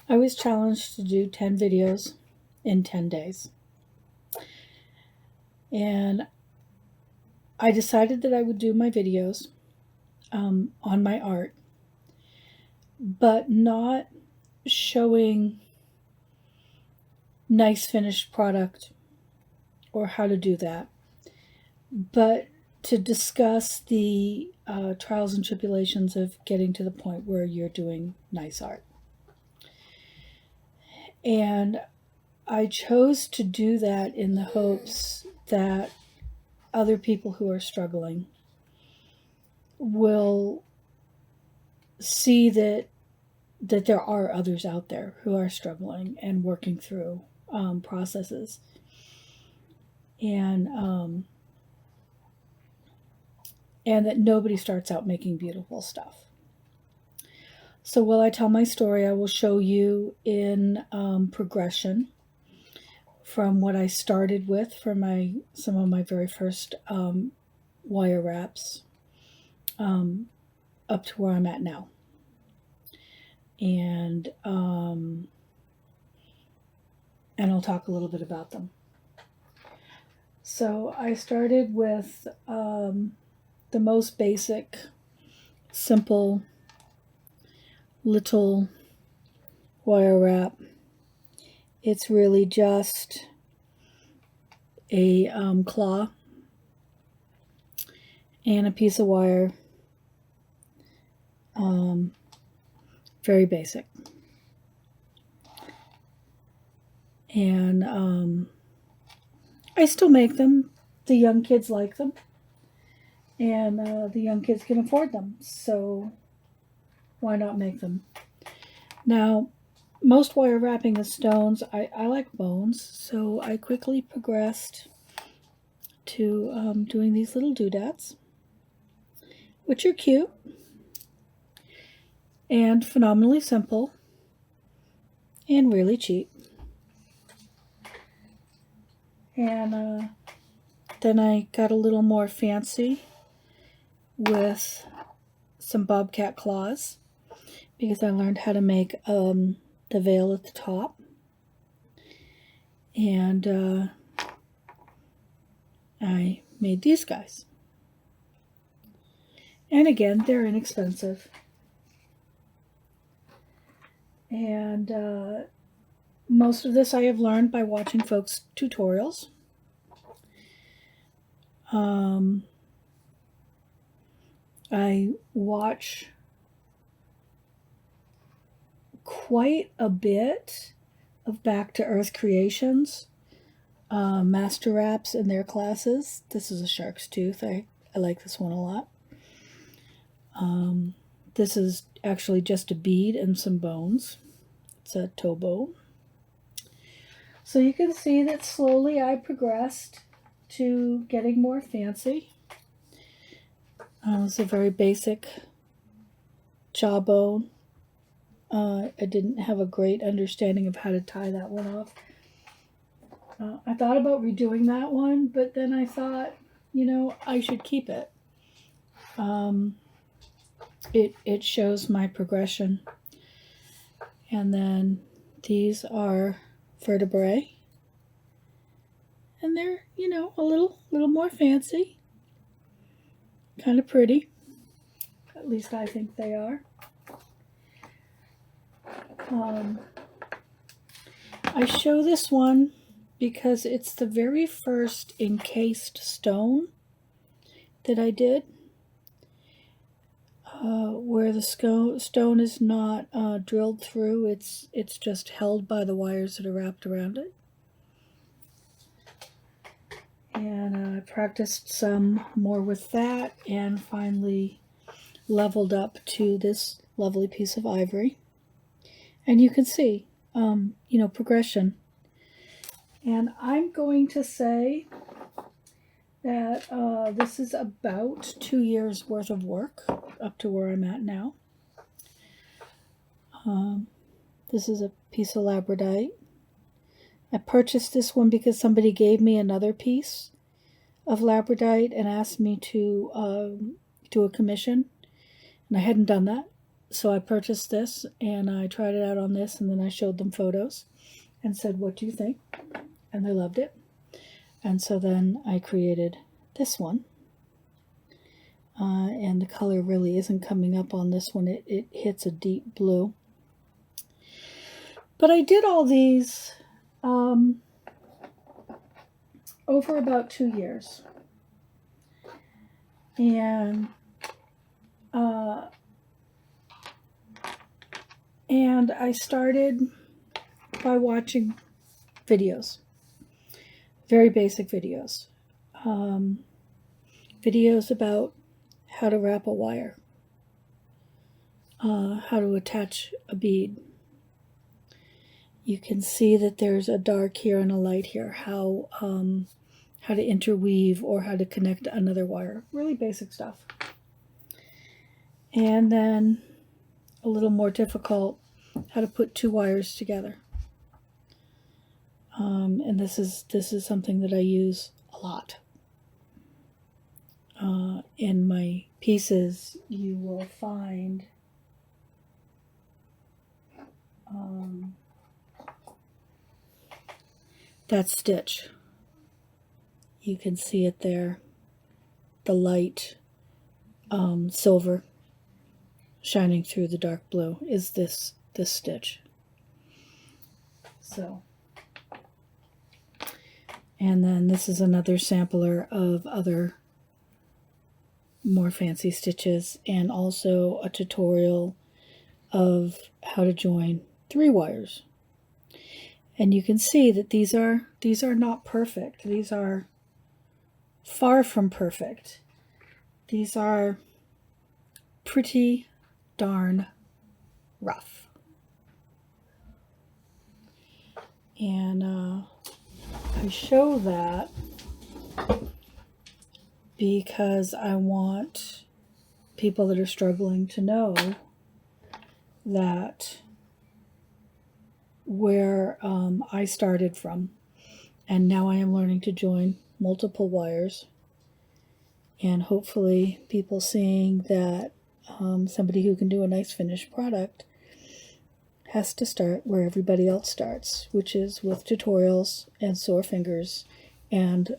I was challenged to do 10 videos in 10 days. And I decided that I would do my videos on my art, but not showing nice finished product or how to do that, but to discuss the trials and tribulations of getting to the point where you're doing nice art. And I chose to do that in the hopes that other people who are struggling will see that there are others out there who are struggling and working through processes, and that nobody starts out making beautiful stuff. So while I tell my story, I will show you in progression from what I started with for some of my very first wire wraps up to where I'm at now. And I'll talk a little bit about them. So I started with the most basic, simple little wire wrap. It's really just a claw and a piece of wire. Very basic. And I still make them. The young kids like them. And the young kids can afford them. So why not make them? Now, most wire wrapping is stones. I like bones. So I quickly progressed to doing these little doodads, which are cute and phenomenally simple and really cheap. And then I got a little more fancy with some bobcat claws because I learned how to make the veil at the top. And I made these guys. And again, they're inexpensive. And most of this I have learned by watching folks' tutorials. I watch quite a bit of Back to Earth Creations, Master Wraps in their classes. This is a shark's tooth. I like this one a lot. This is actually just a bead and some bones. It's a toe bone. So you can see that slowly I progressed to getting more fancy. It's a very basic jawbone. I didn't have a great understanding of how to tie that one off. I thought about redoing that one, but then I thought, I should keep it. It shows my progression. And then these are vertebrae. And they're, a little more fancy. Kind of pretty. At least I think they are. I show this one because it's the very first encased stone that I did, where the stone is not drilled through. It's just held by the wires that are wrapped around it. And I practiced some more with that and finally leveled up to this lovely piece of ivory. And you can see, progression. And I'm going to say that this is about 2 years worth of work up to where I'm at now. This is a piece of labradite. I purchased this one because somebody gave me another piece of labradite and asked me to do a commission, and I hadn't done that. So I purchased this and I tried it out on this, and then I showed them photos and said, what do you think? And they loved it. And so then I created this one. And the color really isn't coming up on this one. It hits a deep blue. But I did all these over about 2 years. And I started by watching videos, very basic videos. Videos about how to wrap a wire, how to attach a bead. You can see that there's a dark here and a light here, how to interweave or how to connect another wire. Really basic stuff. And then a little more difficult, how to put 2 wires together. And this is something that I use a lot. In my pieces, you will find that stitch. You can see it there. The light silver shining through the dark blue is this stitch. So, and then this is another sampler of other more fancy stitches, and also a tutorial of how to join 3 wires. And you can see that these are not perfect. These are far from perfect. These are pretty darn rough. And I show that because I want people that are struggling to know that where I started from, and now I am learning to join multiple wires, and hopefully people seeing that somebody who can do a nice finished product has to start where everybody else starts, which is with tutorials and sore fingers and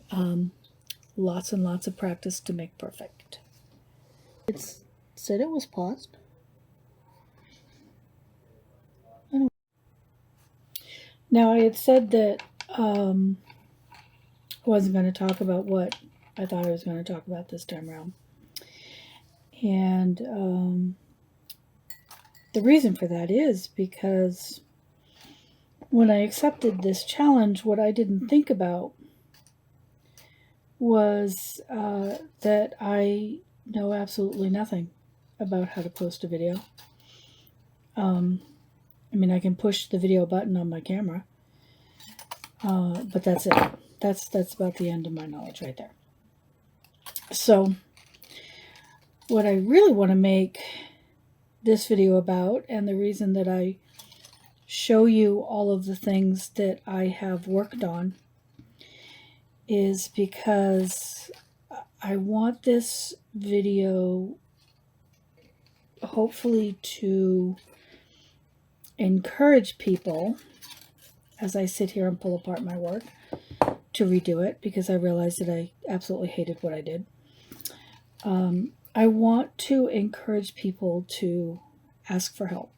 lots and lots of practice to make perfect. It said it was paused. Now, I had said that I wasn't going to talk about what I thought I was going to talk about this time around. And the reason for that is because when I accepted this challenge, what I didn't think about was that I know absolutely nothing about how to post a video. I mean, I can push the video button on my camera, but that's it. That's about the end of my knowledge right there. So what I really want to make this video about, and the reason that I show you all of the things that I have worked on, is because I want this video hopefully to encourage people, as I sit here and pull apart my work, to redo it, because I realized that I absolutely hated what I did. I want to encourage people to ask for help.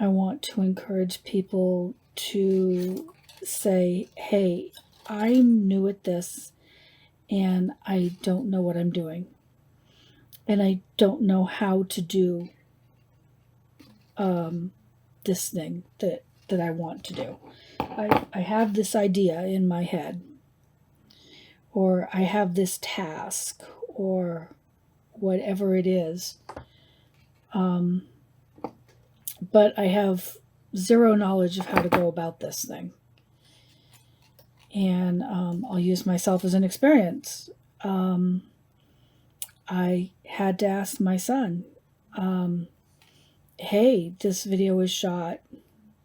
I want to encourage people to say, hey, I'm new at this and I don't know what I'm doing. And I don't know how to do this thing that I want to do. I have this idea in my head, or I have this task, or whatever it is. But I have zero knowledge of how to go about this thing. And I'll use myself as an experience. I had to ask my son, hey, this video was shot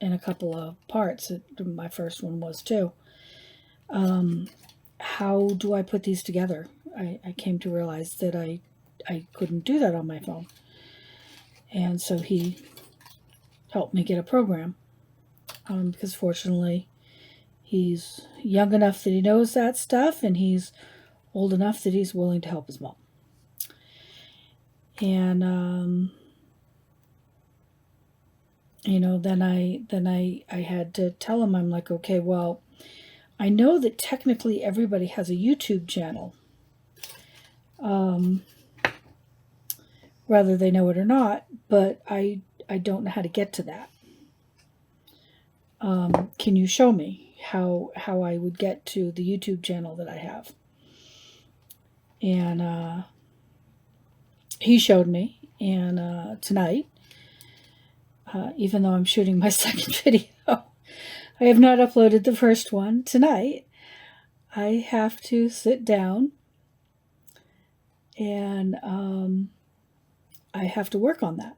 in a couple of parts. My first one was too. How do I put these together? I came to realize that I couldn't do that on my phone. And so he helped me get a program, because fortunately he's young enough that he knows that stuff, and he's old enough that he's willing to help his mom. And then I had to tell him, I'm like, okay, well, I know that technically everybody has a YouTube channel, whether they know it or not, but I don't know how to get to that. Can you show me how I would get to the YouTube channel that I have? And he showed me, and tonight, even though I'm shooting my second video, I have not uploaded the first one. Tonight, I have to sit down and I have to work on that.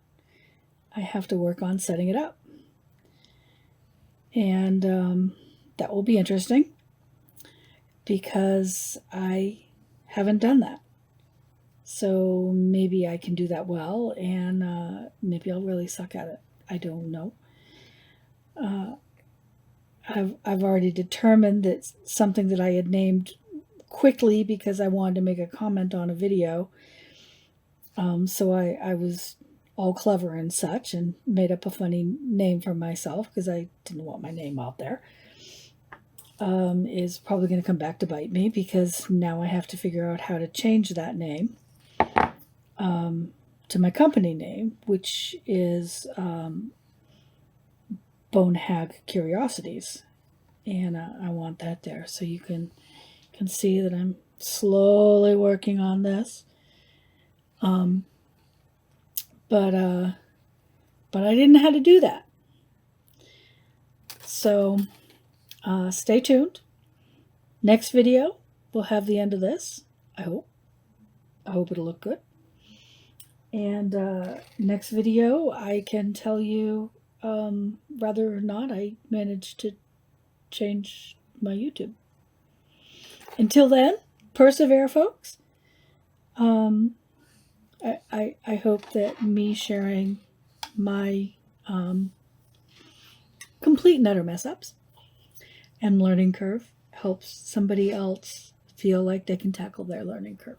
I have to work on setting it up. And that will be interesting because I haven't done that. So maybe I can do that well, and maybe I'll really suck at it. I don't know. I've already determined that something that I had named quickly because I wanted to make a comment on a video. So I was all clever and such and made up a funny name for myself because I didn't want my name out there. Is probably going to come back to bite me because now I have to figure out how to change that name to my company name, which is Bonehag Curiosities. And I want that there so you can see that I'm slowly working on this. But I didn't know how to do that. So stay tuned. Next video, we'll have the end of this, I hope. I hope it'll look good. And next video, I can tell you whether or not I managed to change my YouTube. Until then, persevere, folks. I hope that me sharing my complete and utter mess-ups and learning curve helps somebody else feel like they can tackle their learning curve.